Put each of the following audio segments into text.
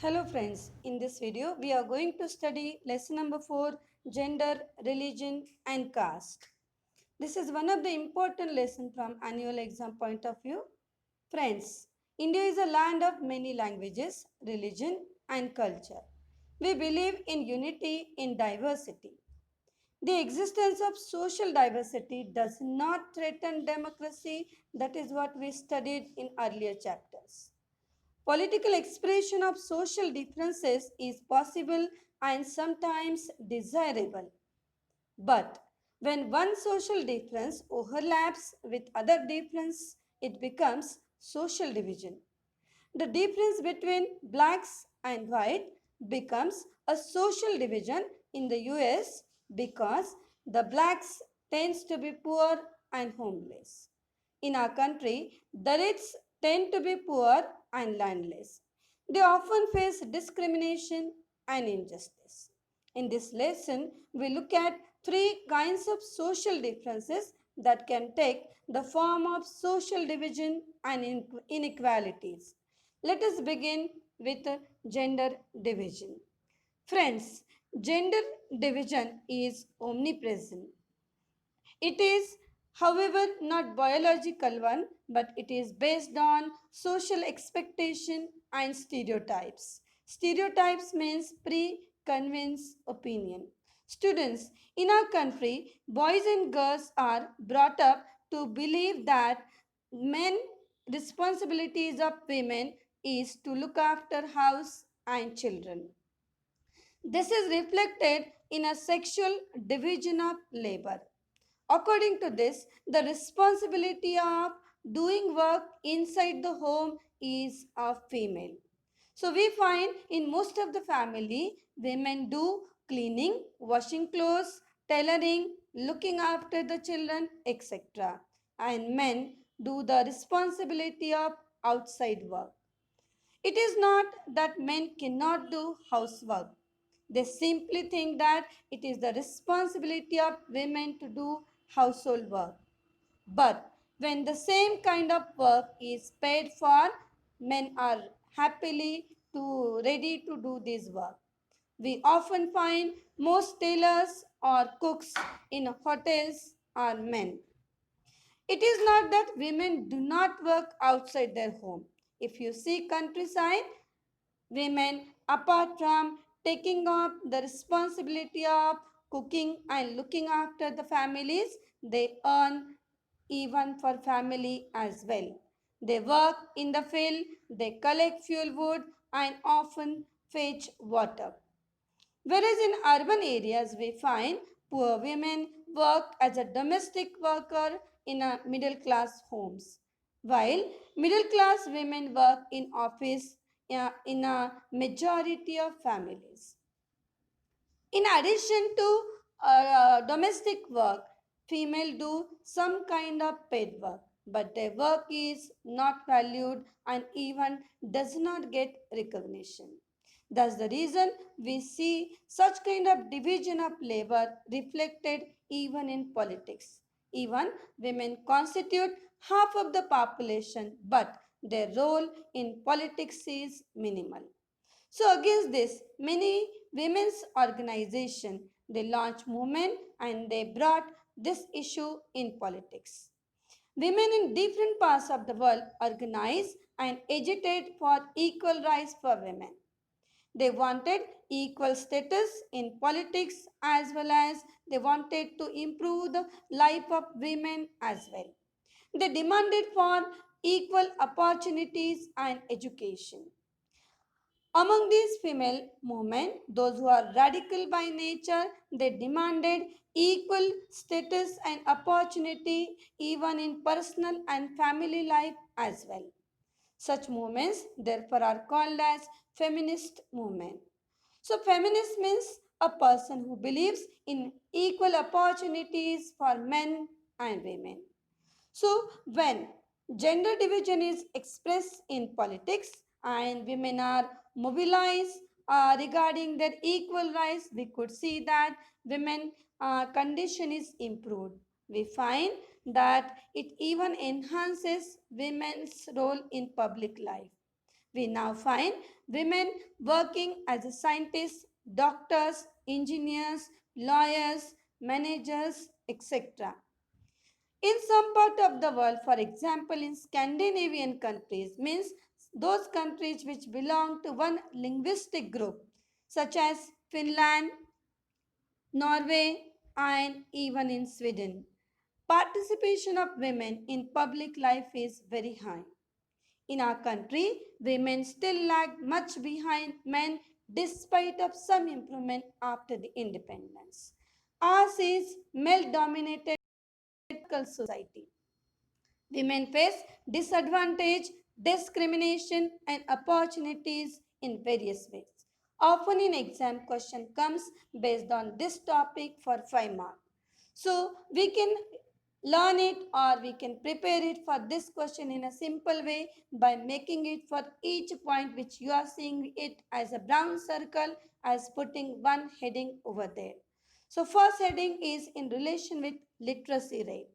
Hello friends, in this video we are going to study lesson number 4, gender, religion and caste. This is one of the important lessons from annual exam point of view. Friends, India is a land of many languages, religion and culture. We believe in unity in diversity. The existence of social diversity does not threaten democracy. That is what we studied in earlier chapters. Political expression of social differences is possible and sometimes desirable. But when one social difference overlaps with other difference, it becomes social division. The difference between blacks and white becomes a social division in the US because the blacks tends to be poor and homeless. In our country, Dalits tend to be poor and landless. They often face discrimination and injustice. In this lesson, we look at three kinds of social differences that can take the form of social division and inequalities. Let us begin with gender division. Friends, gender division is omnipresent. It is, however, not biological one, but it is based on social expectation and stereotypes. Stereotypes means pre-conceived opinion. Students, in our country, boys and girls are brought up to believe that men responsibilities of women is to look after house and children. This is reflected in a sexual division of labor. According to this, the responsibility of doing work inside the home is of female. So we find in most of the family, women do cleaning, washing clothes, tailoring, looking after the children, etc. And men do the responsibility of outside work. It is not that men cannot do housework. They simply think that it is the responsibility of women to do household work. But when the same kind of work is paid for, men are happily to ready to do this work. We often find most tailors or cooks in hotels are men. It is not that women do not work outside their home. If you see countryside, women, apart from taking up the responsibility of cooking and looking after the families, they earn even for family as well. They work in the field, they collect fuel wood and often fetch water. Whereas in urban areas, we find poor women work as a domestic worker in a middle class homes, while middle class women work in office in a majority of families. In addition to domestic work, female do some kind of paid work, but their work is not valued and even does not get recognition. That's the reason we see such kind of division of labor reflected even in politics. Even women constitute half of the population, but their role in politics is minimal. So against this, many women's organizations they launched movement and they brought this issue in politics. Women in different parts of the world organize and agitate for equal rights for women. They wanted equal status in politics as well as they wanted to improve the life of women as well. They demanded for equal opportunities and education. Among these female movement, those who are radical by nature, they demanded equal status and opportunity even in personal and family life as well. Such movements therefore are called as feminist movement. So feminist means a person who believes in equal opportunities for men and women. So, when gender division is expressed in politics and women are mobilized regarding their equal rights, we could see that women condition is improved. We find that it even enhances women's role in public life. We now find women working as scientists, doctors, engineers, lawyers, managers, etc. In some part of the world, for example, in Scandinavian countries, means those countries which belong to one linguistic group, such as Finland, Norway, and even in Sweden, participation of women in public life is very high. In our country, women still lag much behind men despite of some improvement after the independence. Ours is male-dominated society. Women face disadvantage, discrimination, and opportunities in various ways. Often in exam question comes based on this topic for 5 marks. So we can learn it or we can prepare it for this question in a simple way by making it for each point which you are seeing it as a brown circle as putting one heading over there. So first heading is in relation with literacy rate.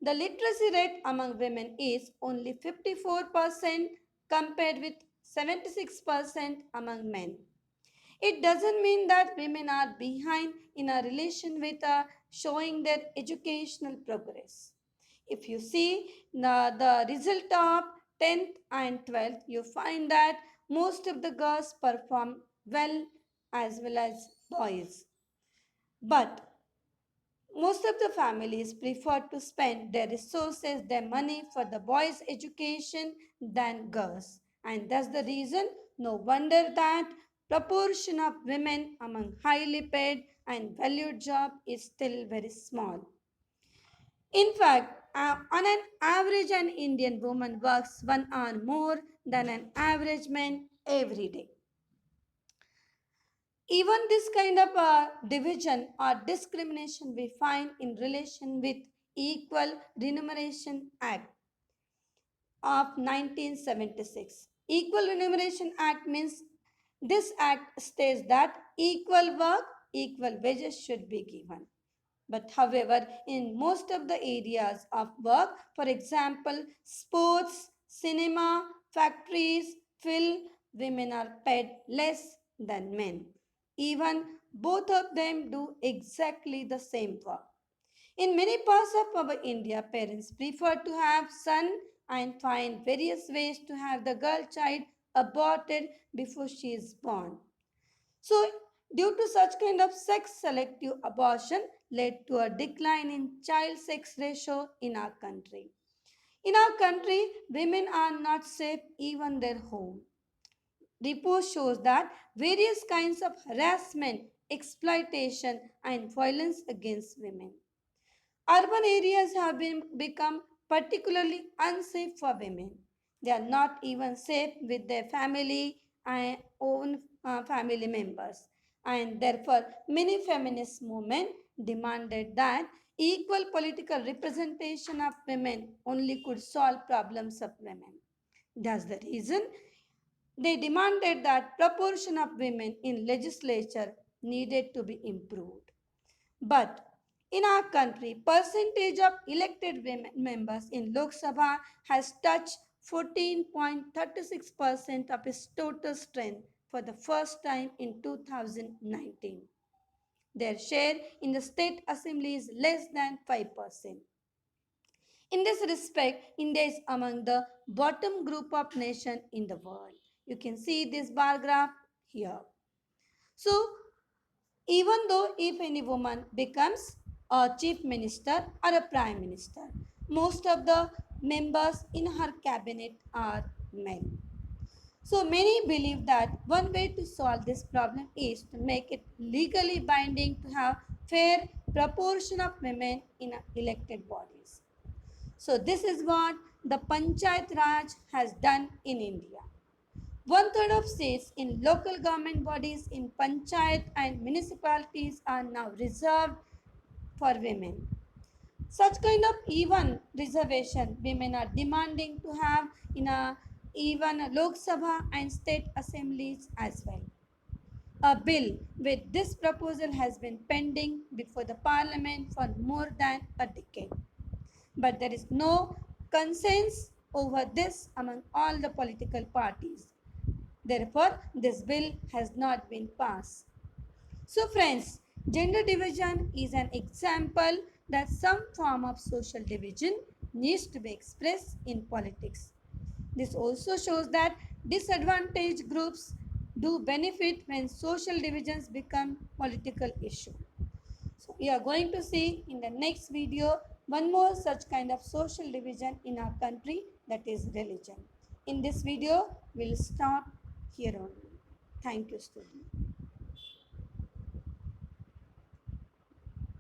The literacy rate among women is only 54% compared with 76% among men. It doesn't mean that women are behind in a relation with showing their educational progress. If you see the result of 10th and 12th, you find that most of the girls perform well as well as boys. But most of the families prefer to spend their resources, their money for the boys' education than girls. And that's the reason, no wonder that proportion of women among highly paid and valued job is still very small. In fact, on an average, an Indian woman works 1 hour more than an average man every day. Even this kind of division or discrimination we find in relation with Equal Remuneration Act of 1976. Equal Remuneration Act means this act states that equal work, equal wages should be given. But however, in most of the areas of work, for example, sports, cinema, factories, film, women are paid less than men. Even both of them do exactly the same work. In many parts of our India, parents prefer to have son and find various ways to have the girl child aborted before she is born. So, due to such kind of sex selective abortion led to a decline in child sex ratio in our country. In our country, women are not safe even their home. Report shows that various kinds of harassment, exploitation, and violence against women. Urban areas have become particularly unsafe for women. They are not even safe with their family and own family members. And therefore, many feminist movements demanded that equal political representation of women only could solve problems of women. That's the reason they demanded that proportion of women in legislature needed to be improved. But in our country, percentage of elected women members in Lok Sabha has touched 14.36% of its total strength for the first time in 2019. Their share in the state assembly is less than 5%. In this respect, India is among the bottom group of nations in the world. You can see this bar graph here. So, even though if any woman becomes a chief minister or a prime minister, most of the members in her cabinet are men. So many believe that one way to solve this problem is to make it legally binding to have fair proportion of women in elected bodies. So this is what the Panchayat Raj has done in India. One-third of seats in local government bodies in panchayat and municipalities are now reserved for women. Such kind of even reservation women are demanding to have in even Lok Sabha and state assemblies as well. A bill with this proposal has been pending before the parliament for more than a decade. But there is no consensus over this among all the political parties. Therefore, this bill has not been passed. So friends, gender division is an example that some form of social division needs to be expressed in politics. This also shows that disadvantaged groups do benefit when social divisions become political issue. So we are going to see in the next video one more such kind of social division in our country, that is religion. In this video, we'll stop here only. Thank you, students.